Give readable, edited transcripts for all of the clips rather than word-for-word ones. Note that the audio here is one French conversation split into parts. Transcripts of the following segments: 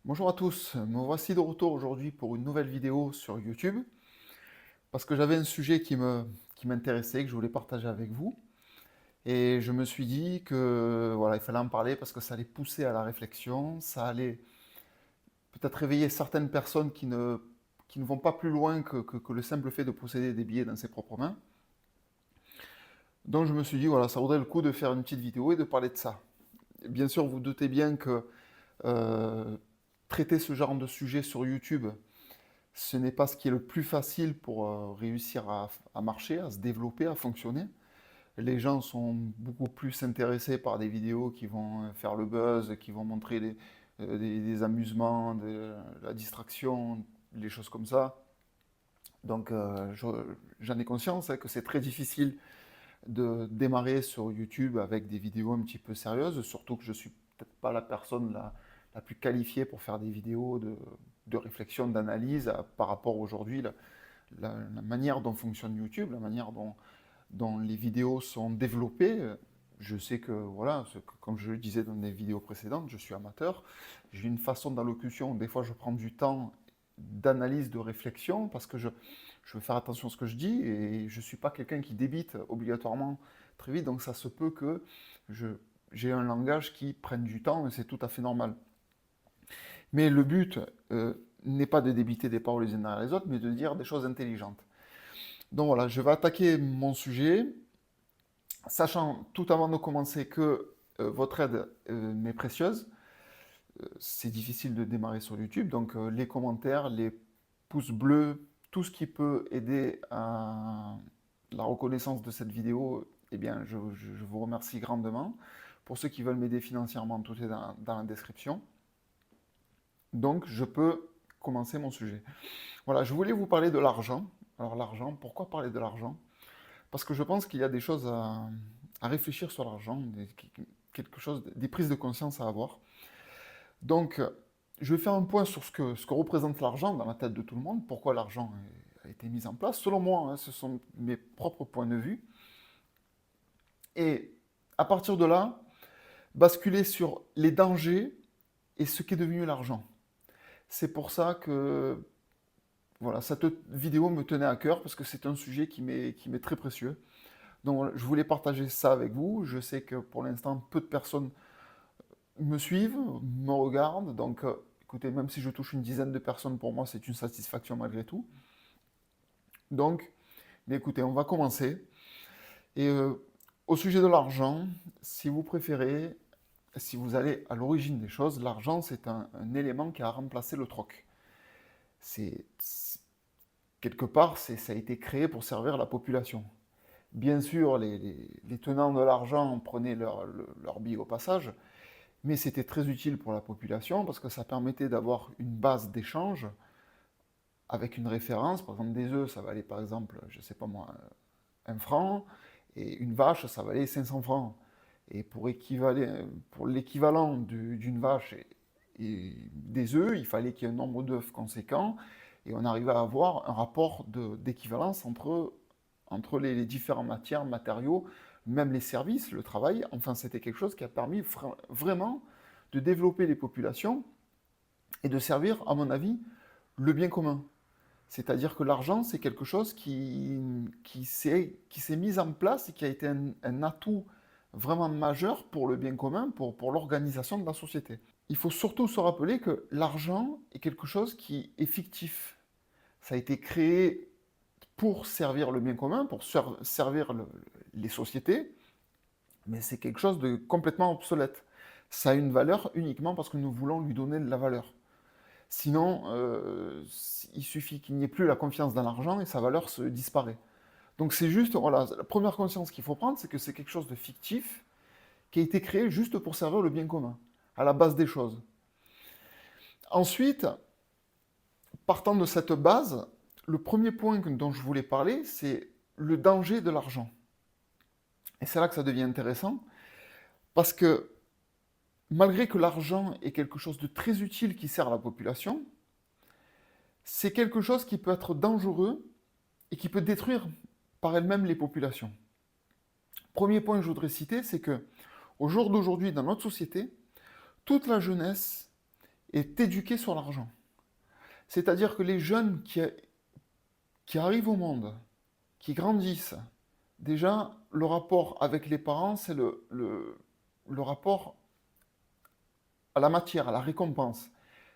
Bonjour à tous, me voici de retour aujourd'hui pour une nouvelle vidéo sur YouTube parce que j'avais un sujet qui m'intéressait, que je voulais partager avec vous et je me suis dit que voilà, il fallait en parler parce que ça allait pousser à la réflexion, ça allait peut-être réveiller certaines personnes qui ne vont pas plus loin que le simple fait de posséder des billets dans ses propres mains. Donc je me suis dit voilà, ça vaudrait le coup de faire une petite vidéo et de parler de ça. Bien sûr, vous doutez bien que euh, traiter ce genre de sujet sur YouTube, ce n'est pas ce qui est le plus facile pour réussir à marcher, à se développer, à fonctionner. Les gens sont beaucoup plus intéressés par des vidéos qui vont faire le buzz, qui vont montrer des amusements, de la distraction, des choses comme ça. Donc j'en ai conscience que c'est très difficile de démarrer sur YouTube avec des vidéos un petit peu sérieuses, surtout que je ne suis peut-être pas la personne la plus qualifiée pour faire des vidéos de réflexion, d'analyse par rapport aujourd'hui, la manière dont fonctionne YouTube, la manière dont les vidéos sont développées. Je sais que, voilà, comme je le disais dans des vidéos précédentes, je suis amateur. J'ai une façon d'allocution, des fois je prends du temps d'analyse, de réflexion, parce que je veux faire attention à ce que je dis, et je ne suis pas quelqu'un qui débite obligatoirement très vite, donc ça se peut que je, j'ai un langage qui prenne du temps, et c'est tout à fait normal. Mais le but n'est pas de débiter des paroles les unes derrière les autres, mais de dire des choses intelligentes. Donc voilà, je vais attaquer mon sujet, sachant tout avant de commencer que votre aide m'est précieuse. C'est difficile de démarrer sur YouTube, donc les commentaires, les pouces bleus, tout ce qui peut aider à la reconnaissance de cette vidéo, eh bien, je vous remercie grandement. Pour ceux qui veulent m'aider financièrement, tout est dans la description. Donc, je peux commencer mon sujet. Voilà, je voulais vous parler de l'argent. Alors, l'argent, pourquoi parler de l'argent? Parce que je pense qu'il y a des choses à réfléchir sur l'argent, quelque chose, des prises de conscience à avoir. Donc, je vais faire un point sur ce que représente l'argent dans la tête de tout le monde, pourquoi l'argent a été mis en place. Selon moi, hein, ce sont mes propres points de vue. Et à partir de là, basculer sur les dangers et ce qu'est devenu l'argent. C'est pour ça que voilà, cette vidéo me tenait à cœur parce que c'est un sujet qui m'est très précieux. Donc voilà, je voulais partager ça avec vous. Je sais que pour l'instant, peu de personnes me suivent, me regardent. Donc écoutez, même si je touche une dizaine de personnes, pour moi, c'est une satisfaction malgré tout. Donc, mais écoutez, on va commencer. Et au sujet de l'argent, si vous préférez, si vous allez à l'origine des choses, l'argent, c'est un élément qui a remplacé le troc. C'est, quelque part, ça a été créé pour servir la population. Bien sûr, les tenants de l'argent prenaient leur bille au passage, mais c'était très utile pour la population parce que ça permettait d'avoir une base d'échange avec une référence. Par exemple, des œufs, ça valait par exemple, je ne sais pas moi, un franc, et une vache, ça valait 500 francs. Et pour l'équivalent d'une vache et des œufs, il fallait qu'il y ait un nombre d'œufs conséquent, et on arrivait à avoir un rapport d'équivalence entre les différentes matières, matériaux, même les services, le travail. Enfin, c'était quelque chose qui a permis vraiment de développer les populations et de servir, à mon avis, le bien commun. C'est-à-dire que l'argent, c'est quelque chose qui s'est mis en place et qui a été un atout vraiment majeur pour le bien commun, pour l'organisation de la société. Il faut surtout se rappeler que l'argent est quelque chose qui est fictif. Ça a été créé pour servir le bien commun, pour servir les sociétés, mais c'est quelque chose de complètement obsolète. Ça a une valeur uniquement parce que nous voulons lui donner de la valeur. Sinon, il suffit qu'il n'y ait plus la confiance dans l'argent et sa valeur se disparaît. Donc c'est juste, voilà, la première conscience qu'il faut prendre, c'est que c'est quelque chose de fictif qui a été créé juste pour servir le bien commun, à la base des choses. Ensuite, partant de cette base, le premier point dont je voulais parler, c'est le danger de l'argent. Et c'est là que ça devient intéressant, parce que malgré que l'argent est quelque chose de très utile qui sert à la population, c'est quelque chose qui peut être dangereux et qui peut détruire par elle-même les populations. Premier point que je voudrais citer, c'est que au jour d'aujourd'hui, dans notre société, toute la jeunesse et t'éduquer sur l'argent. C'est-à-dire que les jeunes qui arrivent au monde, qui grandissent, déjà, le rapport avec les parents, c'est le rapport à la matière, à la récompense.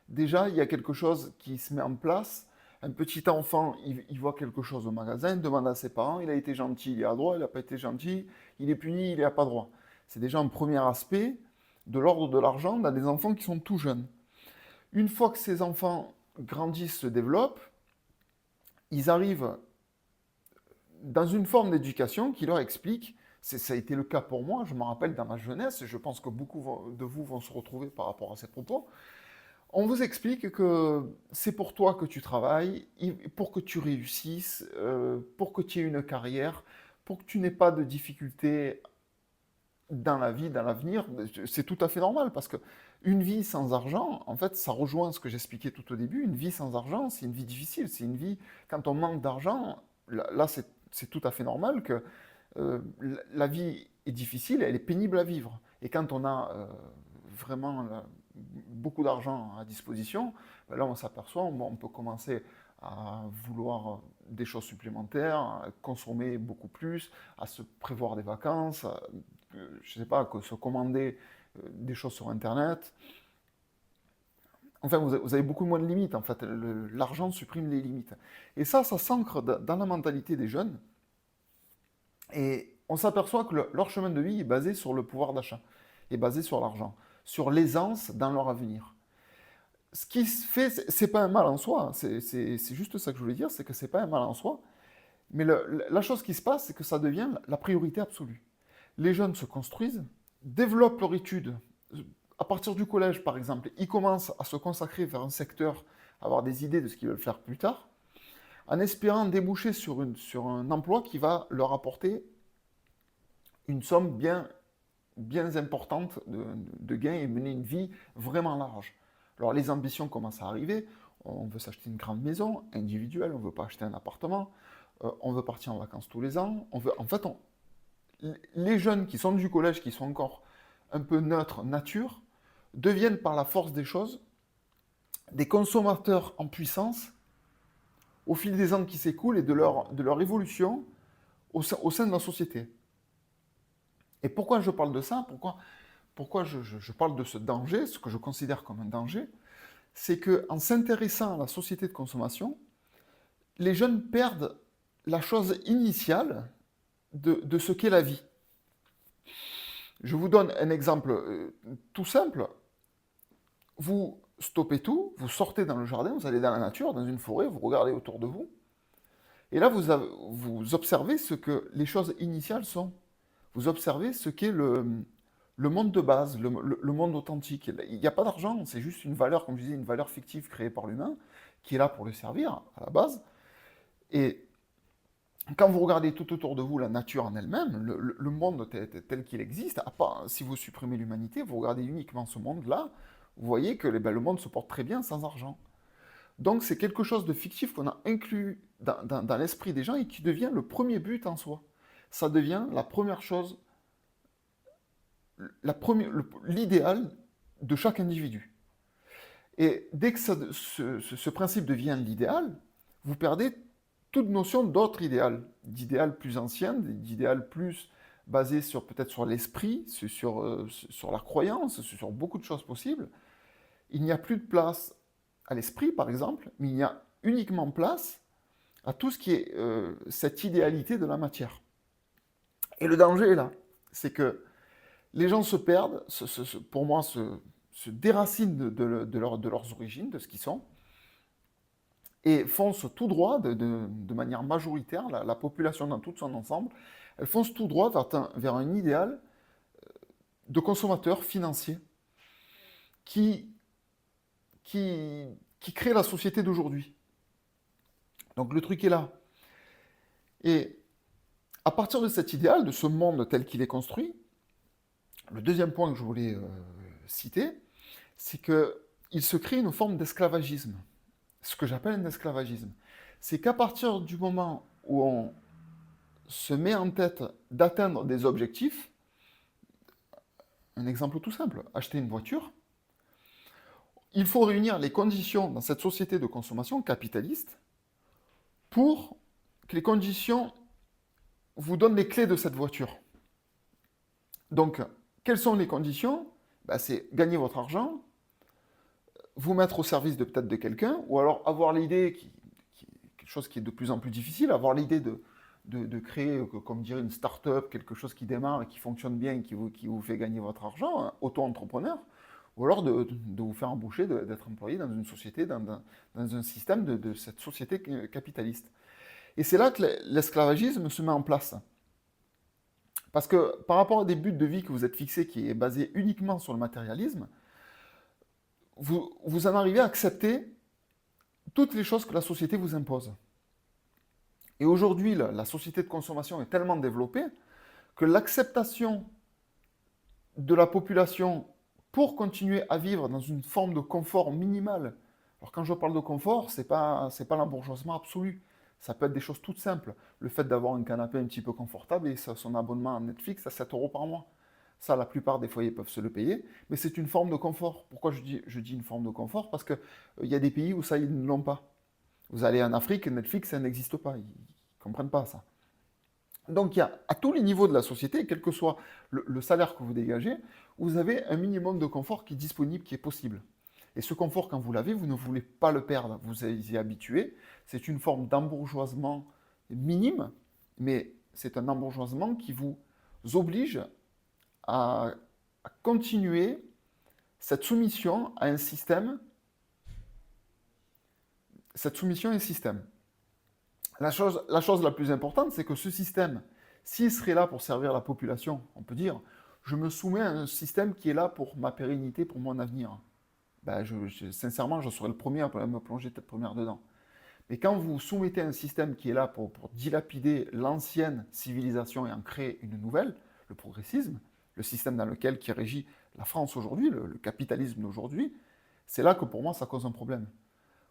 Déjà, il y a quelque chose qui se met en place. Un petit enfant, il voit quelque chose au magasin, il demande à ses parents, il a été gentil, il est à droit, il n'a pas été gentil, il est puni, il est à pas droit. C'est déjà un premier aspect de l'ordre de l'argent dans des enfants qui sont tout jeunes. Une fois que ces enfants grandissent, se développent, ils arrivent dans une forme d'éducation qui leur explique, ça a été le cas pour moi, je me rappelle dans ma jeunesse, et je pense que beaucoup de vous vont se retrouver par rapport à ces propos, on vous explique que c'est pour toi que tu travailles, pour que tu réussisses, pour que tu aies une carrière, pour que tu n'aies pas de difficultés dans la vie, dans l'avenir. C'est tout à fait normal parce que une vie sans argent, en fait, ça rejoint ce que j'expliquais tout au début. Une vie sans argent, c'est une vie difficile. C'est une vie, quand on manque d'argent, là, c'est tout à fait normal que la vie est difficile, elle est pénible à vivre. Et quand on a vraiment beaucoup d'argent à disposition, ben là on s'aperçoit, on peut commencer à vouloir des choses supplémentaires, à consommer beaucoup plus, à se prévoir des vacances, je ne sais pas, se commander des choses sur Internet. Enfin, vous avez beaucoup moins de limites, en fait. L'argent supprime les limites. Et ça s'ancre dans la mentalité des jeunes. Et on s'aperçoit que leur chemin de vie est basé sur le pouvoir d'achat, est basé sur l'argent, sur l'aisance dans leur avenir. Ce qui se fait, c'est pas un mal en soi, c'est juste ça que je voulais dire, c'est que c'est pas un mal en soi, mais la chose qui se passe, c'est que ça devient la priorité absolue. Les jeunes se construisent, développent leur étude. À partir du collège, par exemple, ils commencent à se consacrer vers un secteur, à avoir des idées de ce qu'ils veulent faire plus tard, en espérant déboucher sur un emploi qui va leur apporter une somme bien importante de gains et mener une vie vraiment large. Alors les ambitions commencent à arriver, on veut s'acheter une grande maison individuelle, on ne veut pas acheter un appartement, on veut partir en vacances tous les ans, les jeunes qui sont du collège, qui sont encore un peu neutres, nature, deviennent par la force des choses des consommateurs en puissance au fil des ans qui s'écoulent et de leur évolution au sein de la société. Et pourquoi je parle de ça? Pourquoi je parle de ce danger, ce que je considère comme un danger? C'est qu'en s'intéressant à la société de consommation, les jeunes perdent la chose initiale de ce qu'est la vie. Je vous donne un exemple tout simple. Vous stoppez tout, vous sortez dans le jardin, vous allez dans la nature, dans une forêt, vous regardez autour de vous, et là vous observez ce que les choses initiales sont. Vous observez ce qu'est le monde de base, le monde authentique. Il n'y a pas d'argent, c'est juste une valeur, comme je disais, une valeur fictive créée par l'humain, qui est là pour le servir à la base. Et quand vous regardez tout autour de vous la nature en elle-même, le monde tel qu'il existe, à part, si vous supprimez l'humanité, vous regardez uniquement ce monde-là, vous voyez que le monde se porte très bien sans argent. Donc c'est quelque chose de fictif qu'on a inclus dans l'esprit des gens et qui devient le premier but en soi. Ça devient la première chose, l'idéal de chaque individu. Et dès que ce principe devient l'idéal, vous perdez toute notion d'autre idéal, d'idéal plus ancien, d'idéal plus basé peut-être sur l'esprit, sur la croyance, sur beaucoup de choses possibles. Il n'y a plus de place à l'esprit, par exemple, mais il y a uniquement place à tout ce qui est cette idéalité de la matière. Et le danger est là, c'est que les gens se perdent, pour moi, se déracinent de leurs origines, de ce qu'ils sont, et foncent tout droit, de manière majoritaire, la population dans tout son ensemble, elle fonce tout droit vers un idéal de consommateur financier qui crée la société d'aujourd'hui. Donc le truc est là. Et à partir de cet idéal, de ce monde tel qu'il est construit, le deuxième point que je voulais citer, c'est qu'il se crée une forme d'esclavagisme. Ce que j'appelle un esclavagisme. C'est qu'à partir du moment où on se met en tête d'atteindre des objectifs, un exemple tout simple, acheter une voiture, il faut réunir les conditions dans cette société de consommation capitaliste pour que les conditions vous donnent les clés de cette voiture. Donc, quelles sont les conditions? Ben, c'est gagner votre argent, vous mettre au service de peut-être de quelqu'un, ou alors avoir l'idée, quelque chose qui est de plus en plus difficile, avoir l'idée de créer, comme dirait une start-up, quelque chose qui démarre et qui fonctionne bien et qui vous fait gagner votre argent, hein, auto-entrepreneur, ou alors de vous faire embaucher, d'être employé dans une société, dans un système de cette société capitaliste. Et c'est là que l'esclavagisme se met en place. Parce que par rapport à des buts de vie que vous êtes fixés, qui est basé uniquement sur le matérialisme, vous en arrivez à accepter toutes les choses que la société vous impose. Et aujourd'hui, la société de consommation est tellement développée que l'acceptation de la population pour continuer à vivre dans une forme de confort minimal. Alors quand je parle de confort, c'est pas l'embourgeoisement absolu. Ça peut être des choses toutes simples. Le fait d'avoir un canapé un petit peu confortable et son abonnement à Netflix à 7 euros par mois. Ça, la plupart des foyers peuvent se le payer, mais c'est une forme de confort. Pourquoi je dis une forme de confort? Parce qu'il y a des pays où ça, ils ne l'ont pas. Vous allez en Afrique, Netflix, ça n'existe pas. Ils ne comprennent pas ça. Donc, il y a à tous les niveaux de la société, quel que soit le salaire que vous dégagez, vous avez un minimum de confort qui est disponible, qui est possible. Et ce confort, quand vous l'avez, vous ne voulez pas le perdre. Vous y habitué. C'est une forme d'embourgeoisement minime, mais c'est un embourgeoisement qui vous oblige à continuer cette soumission à un système. Cette soumission à un système. La chose la plus importante, c'est que ce système, s'il serait là pour servir la population, on peut dire, je me soumets à un système qui est là pour ma pérennité, pour mon avenir. Ben, sincèrement, je serais le premier à me plonger tête première dedans. Mais quand vous soumettez un système qui est là pour dilapider l'ancienne civilisation et en créer une nouvelle, le progressisme, le système dans lequel qui régit la France aujourd'hui, le capitalisme d'aujourd'hui, c'est là que pour moi ça cause un problème.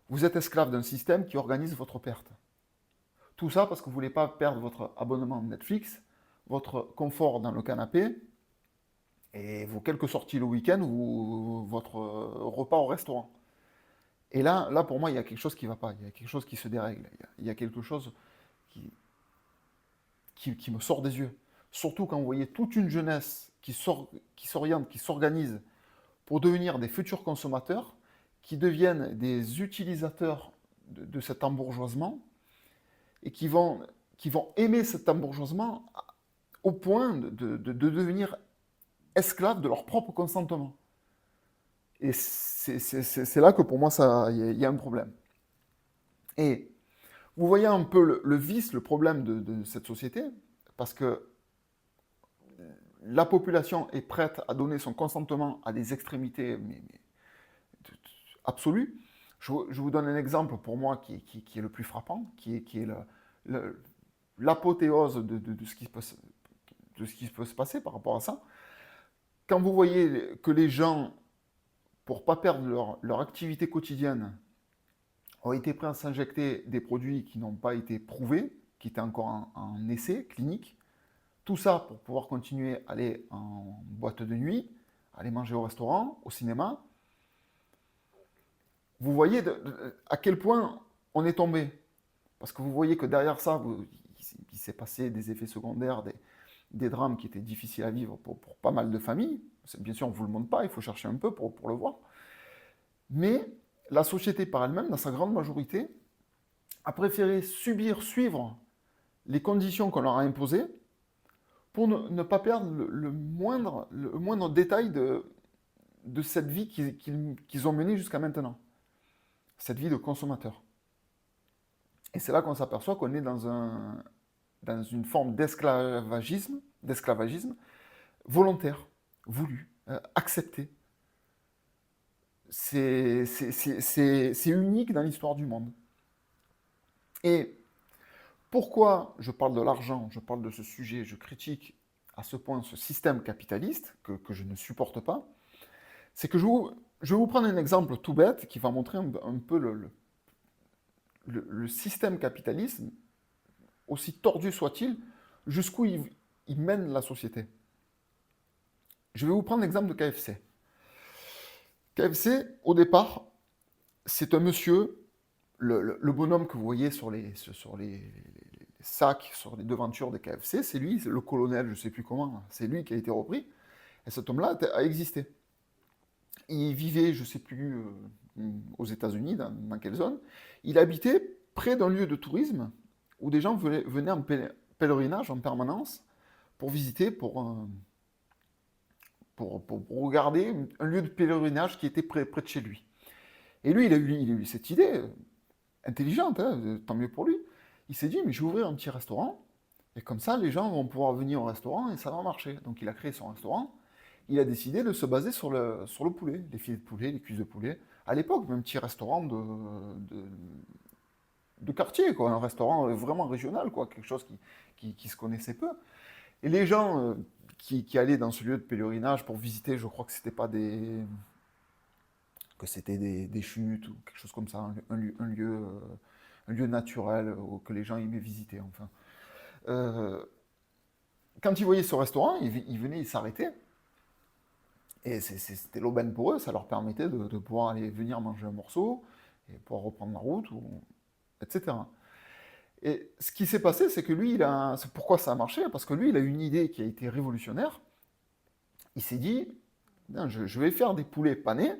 Vous êtes esclave d'un système qui organise votre perte. Tout ça parce que vous ne voulez pas perdre votre abonnement Netflix, votre confort dans le canapé, et vos quelques sorties le week-end ou votre repas au restaurant. Et là, pour moi, il y a quelque chose qui ne va pas, il y a quelque chose qui se dérègle, il y a quelque chose qui me sort des yeux. Surtout quand vous voyez toute une jeunesse qui s'oriente, qui s'organise pour devenir des futurs consommateurs, qui deviennent des utilisateurs de cet embourgeoisement, et qui vont aimer cet embourgeoisement au point de devenir esclaves de leur propre consentement. Et c'est là que pour moi, il y a un problème. Et vous voyez un peu le vice, le problème de cette société, parce que la population est prête à donner son consentement à des extrémités absolues. Je vous donne un exemple pour moi qui est le plus frappant, qui est l'apothéose de ce qui peut se passer par rapport à ça. Quand vous voyez que les gens, pour ne pas perdre leur activité quotidienne, ont été prêts à s'injecter des produits qui n'ont pas été prouvés, qui étaient encore en essai clinique, tout ça pour pouvoir continuer à aller en boîte de nuit, aller manger au restaurant, au cinéma, vous voyez à quel point on est tombé. Parce que vous voyez que derrière ça, il s'est passé des effets secondaires, des drames qui étaient difficiles à vivre pour pas mal de familles. Bien sûr, on ne vous le montre pas, il faut chercher un peu pour le voir. Mais la société par elle-même, dans sa grande majorité, a préféré suivre les conditions qu'on leur a imposées pour ne pas perdre le moindre détail de cette vie qu'ils ont menée jusqu'à maintenant. Cette vie de consommateur. Et c'est là qu'on s'aperçoit qu'on est dans une forme d'esclavagisme volontaire, voulu, accepté. C'est unique dans l'histoire du monde. Et pourquoi je parle de l'argent, je parle de ce sujet, je critique à ce point ce système capitaliste que je ne supporte pas, c'est que je vais vous prendre un exemple tout bête qui va montrer un peu le système capitalisme, aussi tordu soit-il, jusqu'où il mène la société. Je vais vous prendre l'exemple de KFC. KFC, au départ, c'est un monsieur, le bonhomme que vous voyez sur les sacs, sur les devantures des KFC, c'est lui, c'est le colonel, je ne sais plus comment, c'est lui qui a été repris. Et cet homme-là a existé. Il vivait, je ne sais plus, aux États-Unis, dans quelle zone. Il habitait près d'un lieu de tourisme où des gens venaient en pèlerinage en permanence pour visiter, pour regarder un lieu de pèlerinage qui était près de chez lui. Et lui, il a eu cette idée intelligente, hein, tant mieux pour lui. Il s'est dit, mais je vais ouvrir un petit restaurant, et comme ça, les gens vont pouvoir venir au restaurant et ça va marcher. Donc il a créé son restaurant. Il a décidé de se baser sur le poulet, les filets de poulet, les cuisses de poulet. À l'époque, même petit restaurant de quartier, quoi, un restaurant vraiment régional, quoi, quelque chose qui se connaissait peu. Et les gens qui allaient dans ce lieu de pèlerinage pour visiter, je crois que c'était des chutes ou quelque chose comme ça, un lieu naturel que les gens aimaient visiter, enfin. Euh, Quand ils voyaient ce restaurant, ils venaient, ils s'arrêtaient. Et c'était l'aubaine pour eux, ça leur permettait de pouvoir aller venir manger un morceau et pouvoir reprendre la route, etc. Et ce qui s'est passé, c'est que lui, c'est pourquoi ça a marché, parce que lui, il a une idée qui a été révolutionnaire. Il s'est dit, non, je vais faire des poulets panés,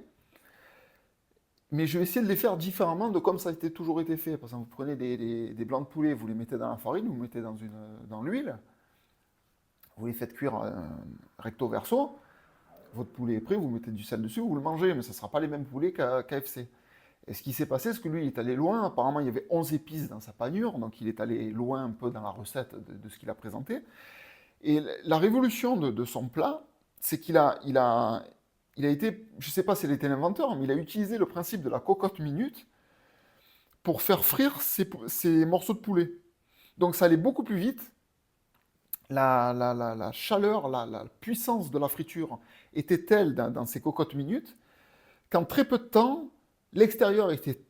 mais je vais essayer de les faire différemment de comme ça a toujours été fait. Par exemple, vous prenez des blancs de poulet, vous les mettez dans la farine, vous mettez dans l'huile, vous les faites cuire recto verso, votre poulet est prêt, vous mettez du sel dessus, vous le mangez, mais ce ne sera pas les mêmes poulets qu'à KFC. Et ce qui s'est passé, c'est que lui, il est allé loin. Apparemment, il y avait 11 épices dans sa panure, donc il est allé loin un peu dans la recette de ce qu'il a présenté. Et la révolution de son plat, c'est qu'il a été, je ne sais pas s'il était l'inventeur, mais il a utilisé le principe de la cocotte minute pour faire frire ses morceaux de poulet. Donc ça allait beaucoup plus vite. La chaleur, la puissance de la friture était telle dans ces cocottes minutes qu'en très peu de temps, l'extérieur était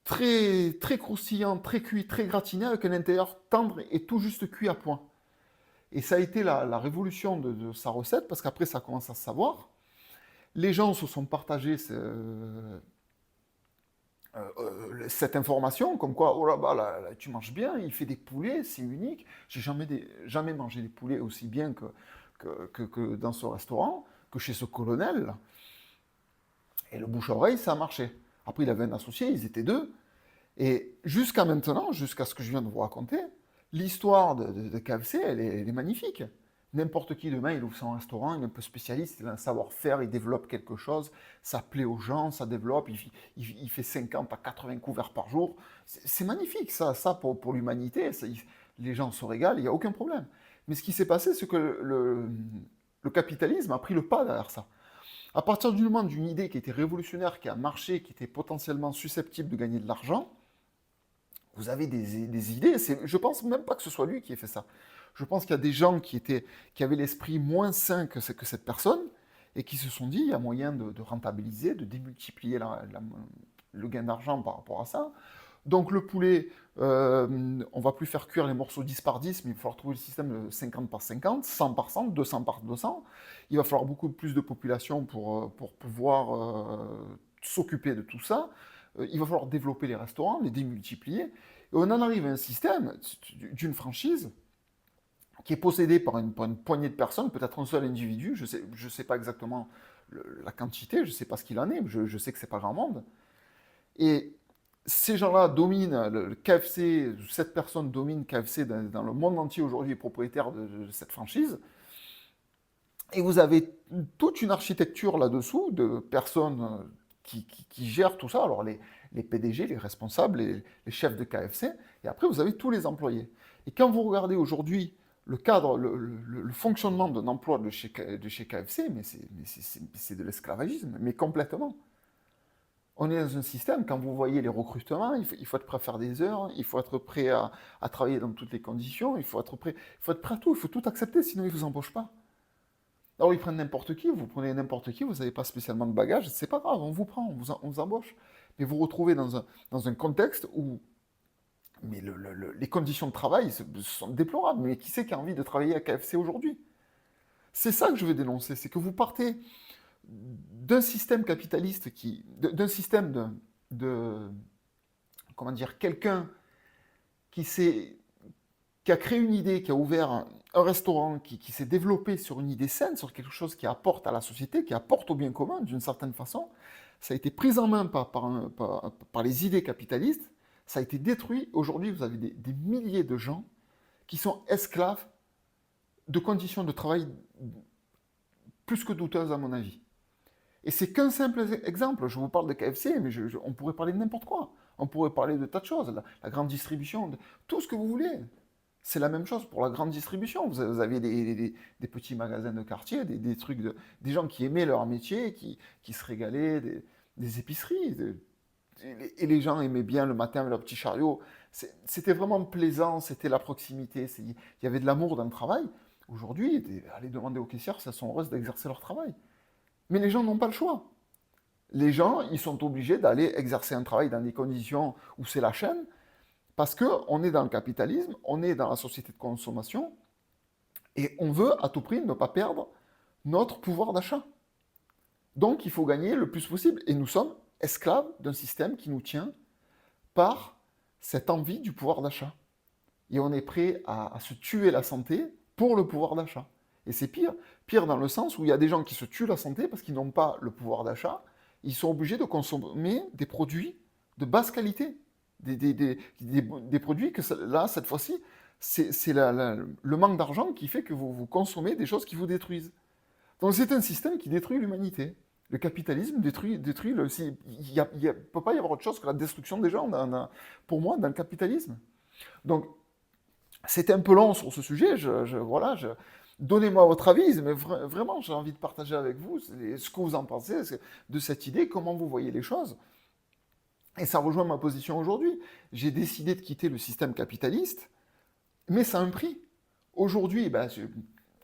très, très croustillant, très cuit, très gratiné, avec un intérieur tendre et tout juste cuit à point. Et ça a été la révolution de sa recette, parce qu'après, ça commence à se savoir. Les gens se sont partagés cette information, comme quoi, oh là-bas, là, tu manges bien, il fait des poulets, c'est unique. J'ai jamais mangé des poulets aussi bien que dans ce restaurant, que chez ce colonel. Et le bouche-oreille, ça a marché. Après, il avait un associé, ils étaient deux. Et jusqu'à maintenant, jusqu'à ce que je viens de vous raconter, l'histoire de KFC, elle est magnifique. N'importe qui demain, il ouvre son restaurant, il est un peu spécialiste, il a un savoir-faire, il développe quelque chose, ça plaît aux gens, ça développe, il fait 50 à 80 couverts par jour. C'est magnifique, ça pour l'humanité, les gens se régalent, il n'y a aucun problème. Mais ce qui s'est passé, c'est que le capitalisme a pris le pas derrière ça. À partir du moment d'une idée qui était révolutionnaire, qui a marché, qui était potentiellement susceptible de gagner de l'argent, vous avez des idées. Je pense même pas que ce soit lui qui ait fait ça. Je pense qu'il y a des gens qui avaient l'esprit moins sain que cette personne et qui se sont dit il y a moyen de rentabiliser, de démultiplier le gain d'argent par rapport à ça. Donc le poulet, on va plus faire cuire les morceaux 10 par 10, mais il va falloir trouver le système de 50 par 50, 100 par 100, 200 par 200. Il va falloir beaucoup plus de population pour pouvoir s'occuper de tout ça. Il va falloir développer les restaurants, les démultiplier. Et on en arrive à un système d'une franchise qui est possédée par une poignée de personnes, peut-être un seul individu, je sais pas exactement la quantité, je ne sais pas ce qu'il en est, mais je sais que c'est pas grand monde. Et ces gens-là dominent le KFC, cette personne domine KFC dans le monde entier aujourd'hui, est propriétaire de cette franchise. Et vous avez toute une architecture là-dessous de personnes qui gèrent tout ça. Alors les PDG, les responsables, les chefs de KFC, et après vous avez tous les employés. Et quand vous regardez aujourd'hui le cadre, le fonctionnement d'un emploi de chez KFC, mais c'est de l'esclavagisme, mais complètement. On est dans un système, quand vous voyez les recrutements, il faut être prêt à faire des heures, il faut être prêt à travailler dans toutes les conditions, il faut être prêt à tout, il faut tout accepter, sinon ils ne vous embauchent pas. Alors ils prennent n'importe qui, vous prenez n'importe qui, vous n'avez pas spécialement de bagages, c'est pas grave, on vous prend, on vous embauche. Mais vous vous retrouvez dans un contexte où les conditions de travail sont déplorables. Mais qui c'est qui a envie de travailler à KFC aujourd'hui? C'est ça que je veux dénoncer, c'est que vous partez d'un système capitaliste, d'un système comment dire, quelqu'un qui s'est qui a créé une idée, qui a ouvert un restaurant, qui s'est développé sur une idée saine, sur quelque chose qui apporte à la société, qui apporte au bien commun d'une certaine façon, ça a été pris en main par les idées capitalistes, ça a été détruit. Aujourd'hui, vous avez des milliers de gens qui sont esclaves de conditions de travail plus que douteuses à mon avis. Et c'est qu'un simple exemple. Je vous parle de KFC, mais on pourrait parler de n'importe quoi. On pourrait parler de tas de choses, la grande distribution, tout ce que vous voulez. C'est la même chose pour la grande distribution. Vous avez des petits magasins de quartier, des trucs des gens qui aimaient leur métier, qui se régalaient, des épiceries. Et les gens aimaient bien le matin leur petit chariot. C'était vraiment plaisant, c'était la proximité. Il y avait de l'amour dans le travail. Aujourd'hui, allez demander aux caissières si elles sont heureuses d'exercer leur travail. Mais les gens n'ont pas le choix. Les gens, ils sont obligés d'aller exercer un travail dans des conditions où c'est la chaîne, parce qu'on est dans le capitalisme, on est dans la société de consommation, et on veut à tout prix ne pas perdre notre pouvoir d'achat. Donc il faut gagner le plus possible, et nous sommes esclaves d'un système qui nous tient par cette envie du pouvoir d'achat. Et on est prêt à se tuer la santé pour le pouvoir d'achat. Et c'est pire. Pire dans le sens où il y a des gens qui se tuent la santé parce qu'ils n'ont pas le pouvoir d'achat. Ils sont obligés de consommer des produits de basse qualité. Des produits que là, cette fois-ci, c'est le manque d'argent qui fait que vous consommez des choses qui vous détruisent. Donc c'est un système qui détruit l'humanité. Le capitalisme détruit le... Il ne peut pas y avoir autre chose que la destruction des gens, pour moi, dans le capitalisme. Donc, c'était un peu long sur ce sujet. Donnez-moi votre avis, mais vraiment, j'ai envie de partager avec vous ce que vous en pensez de cette idée, comment vous voyez les choses. Et ça rejoint ma position aujourd'hui. J'ai décidé de quitter le système capitaliste, mais ça a un prix. Aujourd'hui,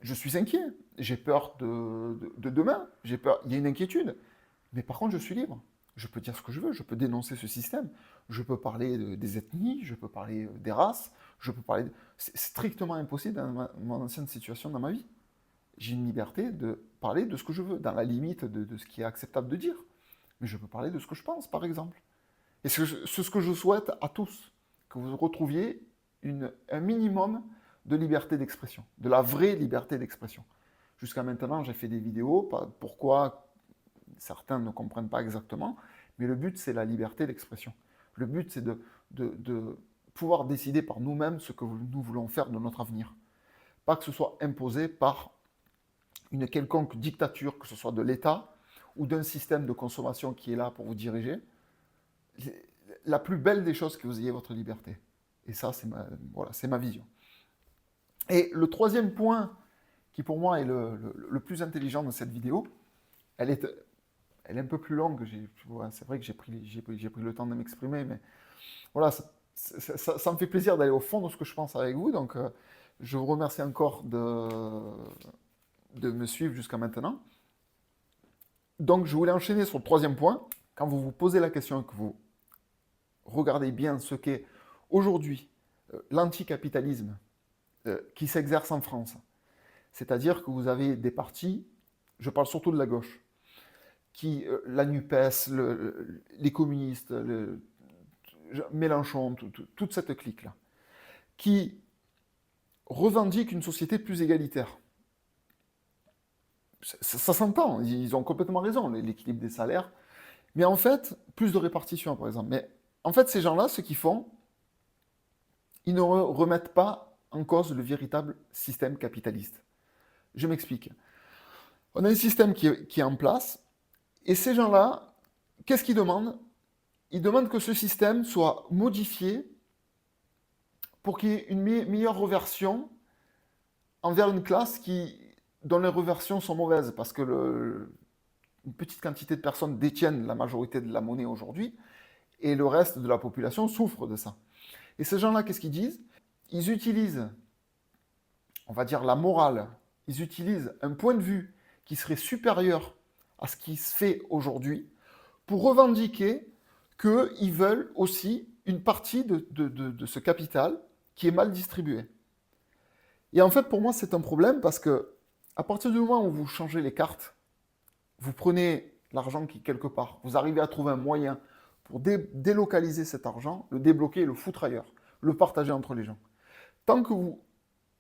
je suis inquiet. J'ai peur de demain. J'ai peur. Il y a une inquiétude. Mais par contre, je suis libre. Je peux dire ce que je veux. Je peux dénoncer ce système. Je peux parler des ethnies. Je peux parler des races. Je peux parler. C'est strictement impossible dans mon ancienne situation dans ma vie. J'ai une liberté de parler de ce que je veux, dans la limite de ce qui est acceptable de dire. Mais je peux parler de ce que je pense, par exemple. Et c'est ce que je souhaite à tous, que vous retrouviez un minimum de liberté d'expression, de la vraie liberté d'expression. Jusqu'à maintenant, j'ai fait des vidéos, pourquoi certains ne comprennent pas exactement, mais le but, c'est la liberté d'expression. Le but, c'est de pouvoir décider par nous-mêmes ce que nous voulons faire de notre avenir. Pas que ce soit imposé par une quelconque dictature, que ce soit de l'État ou d'un système de consommation qui est là pour vous diriger. La plus belle des choses, que vous ayez votre liberté. Et ça, c'est ma vision. Et le troisième point, qui pour moi est le plus intelligent de cette vidéo, elle est un peu plus longue. C'est vrai que j'ai pris le temps de m'exprimer, mais voilà, ça me fait plaisir d'aller au fond de ce que je pense avec vous. Donc, je vous remercie encore de me suivre jusqu'à maintenant. Donc, je voulais enchaîner sur le troisième point. Quand vous vous posez la question, que vous regardez bien ce qu'est aujourd'hui l'anticapitalisme qui s'exerce en France, c'est-à-dire que vous avez des partis, je parle surtout de la gauche, la NUPES, les communistes, Mélenchon, toute cette clique-là, qui revendiquent une société plus égalitaire. Ça s'entend, ils ont complètement raison, l'équilibre des salaires, mais en fait, plus de répartition, par exemple. Mais en fait, ces gens-là, ce qu'ils font, ils ne remettent pas en cause le véritable système capitaliste. Je m'explique. On a un système qui est en place, et ces gens-là, qu'est-ce qu'ils demandent? Ils demandent que ce système soit modifié pour qu'il y ait une meilleure reversion envers une classe dont les reversions sont mauvaises, parce que une petite quantité de personnes détiennent la majorité de la monnaie aujourd'hui, et le reste de la population souffre de ça. Et ces gens-là, qu'est-ce qu'ils disent? Ils utilisent, on va dire, la morale, ils utilisent un point de vue qui serait supérieur à ce qui se fait aujourd'hui pour revendiquer qu'ils veulent aussi une partie de ce capital qui est mal distribué. Et en fait, pour moi, c'est un problème parce que à partir du moment où vous changez les cartes, vous prenez l'argent qui est quelque part, vous arrivez à trouver un moyen pour délocaliser cet argent, le débloquer et le foutre ailleurs, le partager entre les gens. Tant que vous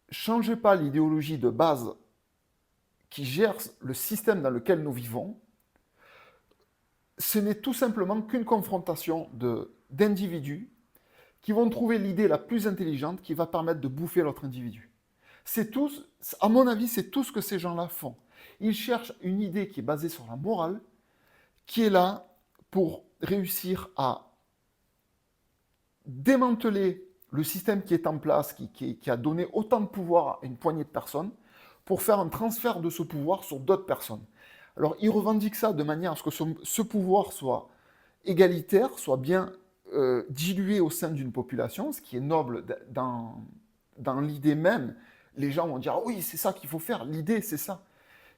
ne changez pas l'idéologie de base qui gère le système dans lequel nous vivons, ce n'est tout simplement qu'une confrontation d'individus qui vont trouver l'idée la plus intelligente qui va permettre de bouffer l'autre individu. C'est tout, à mon avis, c'est tout ce que ces gens-là font. Ils cherchent une idée qui est basée sur la morale, qui est là pour réussir à démanteler le système qui est en place, qui a donné autant de pouvoir à une poignée de personnes, pour faire un transfert de ce pouvoir sur d'autres personnes. Alors, ils revendiquent ça de manière à ce que ce pouvoir soit égalitaire, soit bien dilué au sein d'une population, ce qui est noble dans l'idée même. Les gens vont dire, ah oui, c'est ça qu'il faut faire, l'idée, c'est ça.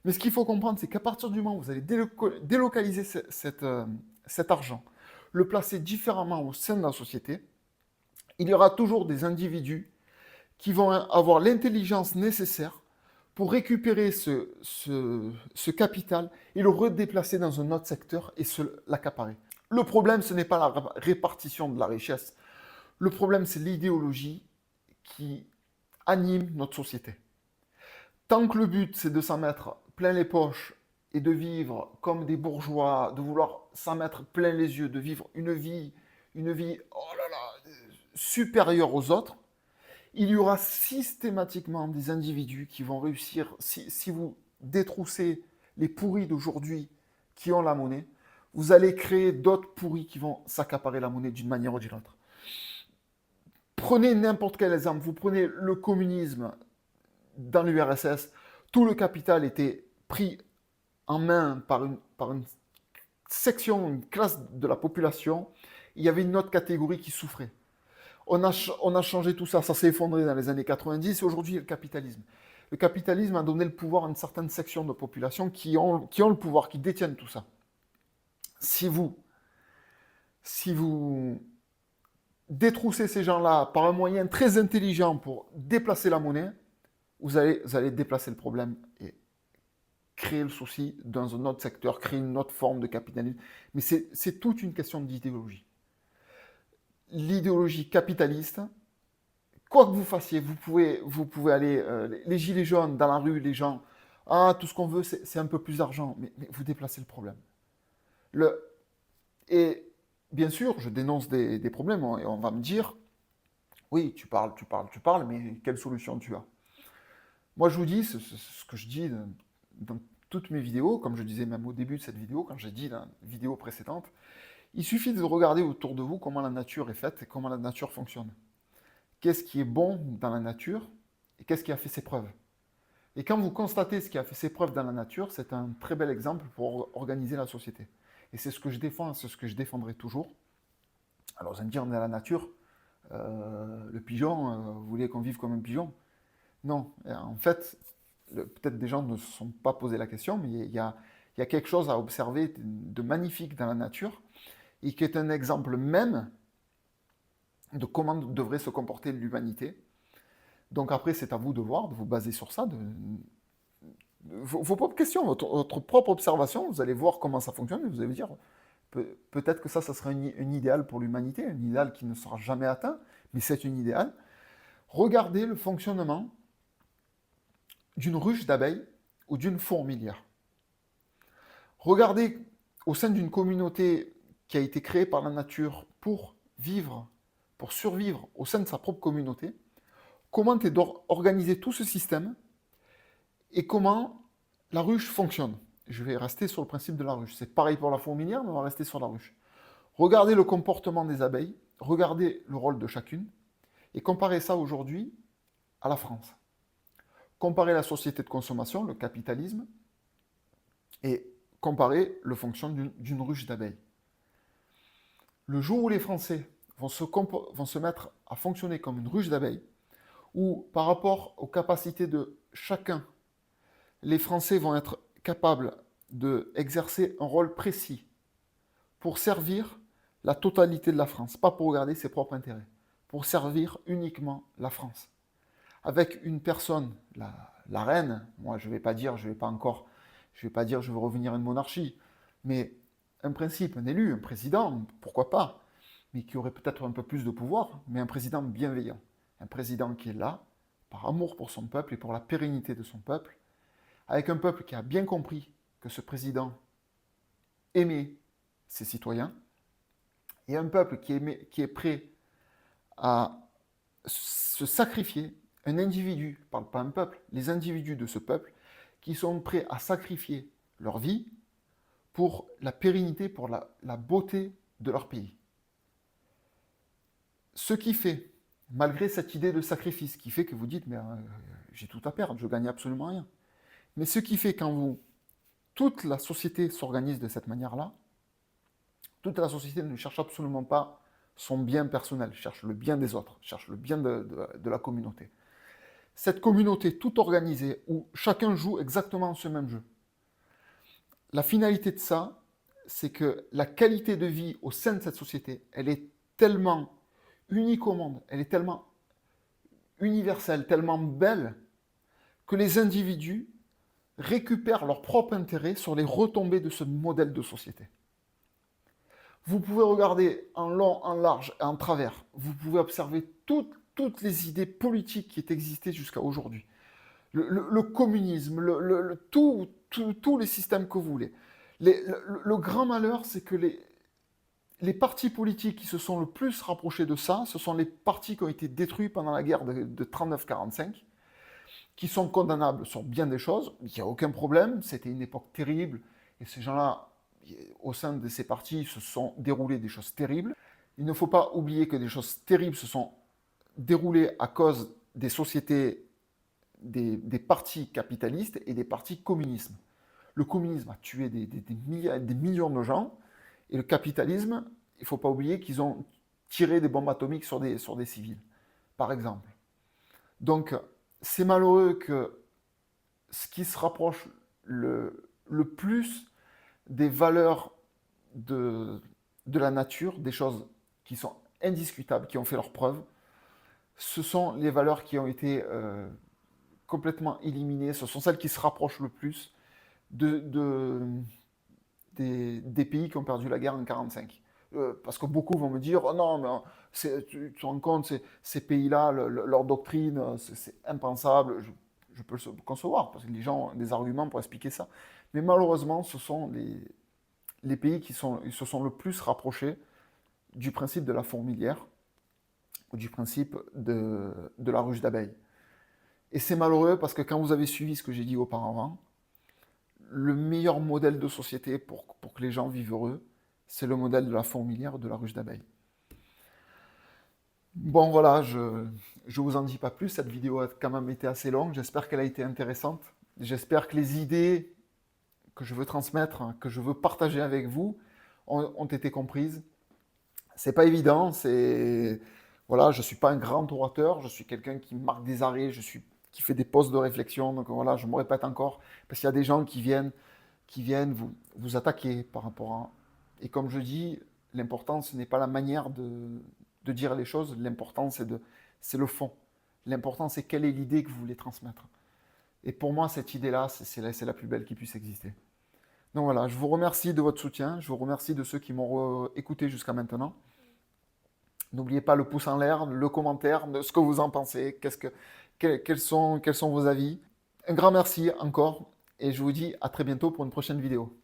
Mais ce qu'il faut comprendre, c'est qu'à partir du moment où vous allez délocaliser cet argent, le placer différemment au sein de la société, il y aura toujours des individus qui vont avoir l'intelligence nécessaire pour récupérer ce capital et le redéplacer dans un autre secteur et l'accaparer. Le problème, ce n'est pas la répartition de la richesse. Le problème, c'est l'idéologie qui anime notre société. Tant que le but, c'est de s'en mettre plein les poches et de vivre comme des bourgeois, de vouloir s'en mettre plein les yeux, de vivre une vie oh là là, supérieure aux autres, il y aura systématiquement des individus qui vont réussir, si vous détroussez les pourris d'aujourd'hui qui ont la monnaie, vous allez créer d'autres pourris qui vont s'accaparer la monnaie d'une manière ou d'une autre. Prenez n'importe quel exemple, vous prenez le communisme dans l'URSS, tout le capital était pris en main par une section, une classe de la population, il y avait une autre catégorie qui souffrait. On a changé tout ça, ça s'est effondré dans les années 90 et aujourd'hui il y a le capitalisme. Le capitalisme a donné le pouvoir à une certaine section de population qui ont le pouvoir, qui détiennent tout ça. Si vous détroussez ces gens-là par un moyen très intelligent pour déplacer la monnaie, vous allez déplacer le problème et créer le souci dans un autre secteur, créer une autre forme de capitalisme. Mais c'est toute une question d'idéologie. L'idéologie capitaliste, quoi que vous fassiez, vous pouvez aller, les gilets jaunes dans la rue, les gens, ah, tout ce qu'on veut, c'est un peu plus d'argent, mais vous déplacez le problème. Et bien sûr, je dénonce des problèmes, et on va me dire, oui, tu parles, mais quelle solution tu as? Moi, je vous dis ce que je dis dans toutes mes vidéos, comme je disais même au début de cette vidéo, quand j'ai dit dans la vidéo précédente, il suffit de regarder autour de vous comment la nature est faite et comment la nature fonctionne. Qu'est-ce qui est bon dans la nature et qu'est-ce qui a fait ses preuves. Et quand vous constatez ce qui a fait ses preuves dans la nature, c'est un très bel exemple pour organiser la société. Et c'est ce que je défends, c'est ce que je défendrai toujours. Alors vous allez me dire, on est dans la nature, le pigeon, vous voulez qu'on vive comme un pigeon? Non, en fait, peut-être des gens ne se sont pas posé la question, mais il y a quelque chose à observer de magnifique dans la nature et qui est un exemple même de comment devrait se comporter l'humanité. Donc après, c'est à vous de voir, de vous baser sur ça, vos propres questions, votre propre observation, vous allez voir comment ça fonctionne et vous allez vous dire, peut-être que ça serait un idéal pour l'humanité, un idéal qui ne sera jamais atteint, mais c'est un idéal. Regardez le fonctionnement d'une ruche d'abeilles ou d'une fourmilière. Regardez au sein d'une communauté qui a été créée par la nature pour vivre, pour survivre au sein de sa propre communauté, comment est organisé tout ce système et comment la ruche fonctionne. Je vais rester sur le principe de la ruche. C'est pareil pour la fourmilière, mais on va rester sur la ruche. Regardez le comportement des abeilles, regardez le rôle de chacune, et comparez ça aujourd'hui à la France. Comparez la société de consommation, le capitalisme, et comparez le fonctionnement d'une ruche d'abeilles. Le jour où les Français vont se mettre à fonctionner comme une ruche d'abeilles, où par rapport aux capacités de chacun, les Français vont être capables d'exercer un rôle précis pour servir la totalité de la France, pas pour regarder ses propres intérêts, pour servir uniquement la France. Avec une personne, la reine, moi je ne vais pas encore Je ne vais pas dire je veux revenir à une monarchie, mais un principe, un élu, un président, pourquoi pas, mais qui aurait peut-être un peu plus de pouvoir, mais un président bienveillant. Un président qui est là, par amour pour son peuple et pour la pérennité de son peuple, avec un peuple qui a bien compris que ce président aimait ses citoyens, et un peuple qui est prêt à se sacrifier, un individu, je ne parle pas un peuple, les individus de ce peuple, qui sont prêts à sacrifier leur vie pour la pérennité, pour la beauté de leur pays. Ce qui fait, malgré cette idée de sacrifice, qui fait que vous dites, mais j'ai tout à perdre, je gagne absolument rien. Mais ce qui fait quand toute la société s'organise de cette manière-là, toute la société ne cherche absolument pas son bien personnel, cherche le bien des autres, cherche le bien de la communauté. Cette communauté toute organisée, où chacun joue exactement ce même jeu, la finalité de ça, c'est que la qualité de vie au sein de cette société, elle est tellement unique au monde, elle est tellement universelle, tellement belle, que les individus récupèrent leur propre intérêt sur les retombées de ce modèle de société. Vous pouvez regarder en long, en large et en travers. Vous pouvez observer toutes les idées politiques qui existaient jusqu'à aujourd'hui. Le communisme, tous les systèmes que vous voulez. Le grand malheur, c'est que les partis politiques qui se sont le plus rapprochés de ça, ce sont les partis qui ont été détruits pendant la guerre de 39-45, qui sont condamnables sur bien des choses. Il n'y a aucun problème, c'était une époque terrible, et ces gens-là, au sein de ces partis, se sont déroulées des choses terribles. Il ne faut pas oublier que des choses terribles se sont déroulées à cause des sociétés, des partis capitalistes et des partis communistes. Le communisme a tué des millions de gens, et le capitalisme, il ne faut pas oublier qu'ils ont tiré des bombes atomiques sur des civils, par exemple. Donc, c'est malheureux que ce qui se rapproche le plus des valeurs de la nature, des choses qui sont indiscutables, qui ont fait leurs preuves, ce sont les valeurs qui ont été complètement éliminées, ce sont celles qui se rapprochent le plus des pays qui ont perdu la guerre en 1945. Parce que beaucoup vont me dire, oh non, mais tu te rends compte, ces pays-là, leur doctrine, c'est impensable. Je peux le concevoir, parce que les gens ont des arguments pour expliquer ça. Mais malheureusement, ce sont les pays qui se sont le plus rapprochés du principe de la fourmilière, ou du principe de la ruche d'abeilles. Et c'est malheureux parce que quand vous avez suivi ce que j'ai dit auparavant, le meilleur modèle de société pour que les gens vivent heureux, c'est le modèle de la fourmilière, de la ruche d'abeilles. Bon voilà, je ne vous en dis pas plus, cette vidéo a quand même été assez longue, j'espère qu'elle a été intéressante. J'espère que les idées que je veux transmettre, que je veux partager avec vous, ont été comprises. C'est pas évident, voilà, je suis pas un grand orateur, je suis quelqu'un qui marque des arrêts, qui fait des pauses de réflexion, donc voilà, je me répète encore, parce qu'il y a des gens qui viennent vous attaquer par rapport à... Et comme je dis, l'important, ce n'est pas la manière de dire les choses, l'important, c'est le fond. L'important, c'est quelle est l'idée que vous voulez transmettre. Et pour moi, cette idée-là, c'est la plus belle qui puisse exister. Donc voilà, je vous remercie de votre soutien, je vous remercie de ceux qui m'ont écouté jusqu'à maintenant. N'oubliez pas le pouce en l'air, le commentaire, de ce que vous en pensez, quels sont vos avis. Un grand merci encore, et je vous dis à très bientôt pour une prochaine vidéo.